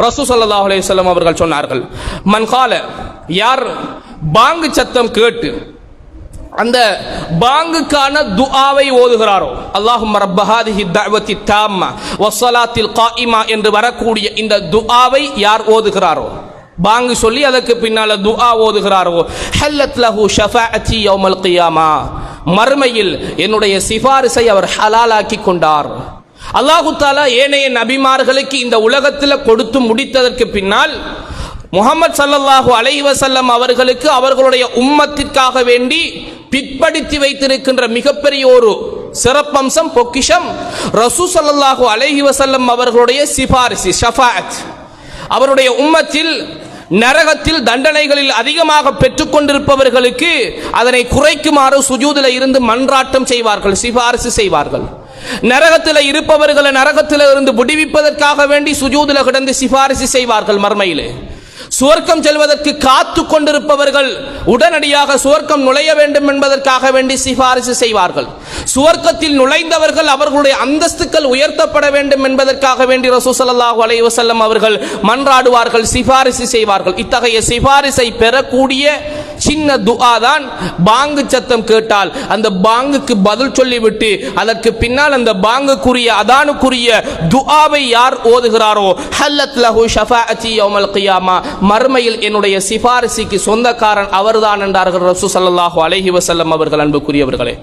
ரசூல் ஸல்லல்லாஹு அலைஹி வஸல்லம் அவர்கள் சொன்னார்கள், மன் கால, யார் பாங்கு சத்தம் கேட்டு அந்த பாங்குக்கான துஆவை ஓதுகிறாரோ, அல்லாஹும்ம ரப்ப ஹாதிஹி தஅவத்தி தாம்மா வஸ்ஸலாத்தில் காயிமா என்று வரக்கூடிய இந்த துஆவை யார் ஓதுகிறாரோ, பாங்கு சொல்லி அதற்கு பின்னால துஆ ஓதுகிறாரோ, ஹல்லத் லஹு ஷஃபாஅத்தி யௌமல் கியாமா, மறுமையில் என்னுடைய சிபாரிசை அவர் ஹலாலாக்கி கொண்டார். அல்லாஹு தஆலா ஏனைய நபிமார்களுக்கு இந்த உலகத்தில் கொடுத்து முடித்ததற்கு பின்னால் முஹம்மது ஸல்லல்லாஹு அலைஹி வஸல்லம் அவர்களுக்கு அவர்களுடைய உம்மத்திற்காக வேண்டி பிற்படுத்தி வைத்திருக்கின்ற மிகப்பெரிய ஒரு சிறப்பம்சம், பொக்கிஷம் ரசூல் ஸல்லல்லாஹு அலைஹி வஸல்லம் அவர்களுடைய சிபாரிசு, ஷஃபாஅத். அவருடைய உம்மத்தில் நரகத்தில் தண்டனைகளில் அதிகமாக பெற்றுக்கொண்டிருப்பவர்களுக்கு அதனை குறைக்குமாறு சுஜூதில் இருந்து மன்றாட்டம் செய்வார்கள், சிபாரிசு செய்வார்கள். நரகத்தில் இருப்பவர்களை நரகத்தில் இருந்து விடுவிப்பதற்காக வேண்டி சுஜூதில் கிடந்து சிபாரிசு செய்வார்கள். மர்மையிலே சுவர்க்கம் செல்வதற்கு காத்து கொண்டிருப்பவர்கள் உடனடியாக சுவர்க்கம் நுழைய வேண்டும் என்பதற்காக வேண்டி சிபாரிசு செய்வார்கள். சுவர்க்கத்தில் நுழைந்தவர்கள் அவர்களுடைய அந்தஸ்துக்கள் உயர்த்தப்பட வேண்டும் என்பதற்காக வேண்டி ரசூல் ஸல்லல்லாஹு அலைஹி வஸல்லம் அவர்கள் மன்றாடுவார்கள், சிபாரிசு செய்வார்கள். இத்தகைய சிபாரிசை பெறக்கூடிய சின்ன துஆ தான் பாங்கு சத்தம் கேட்டால் அந்த பாங்குக்கு பதில் சொல்லிவிட்டு அதற்கு பின்னால் அந்த பாங்குக்குரிய அதானுக்குரிய துஆவை யார் ஓதுகிறாரோ, ஹல்லத் லஹு ஷஃபாஅத்தி யௌமல் கியாமா, மறுமையில் என்னுடைய சிபாரிசுக்கு சொந்தக்காரன் அவர்தான் என்றார்கள் ரசூல் ஸல்லல்லாஹு அலைஹி வஸல்லம் அவர்கள். அன்புக்குரியவர்களே,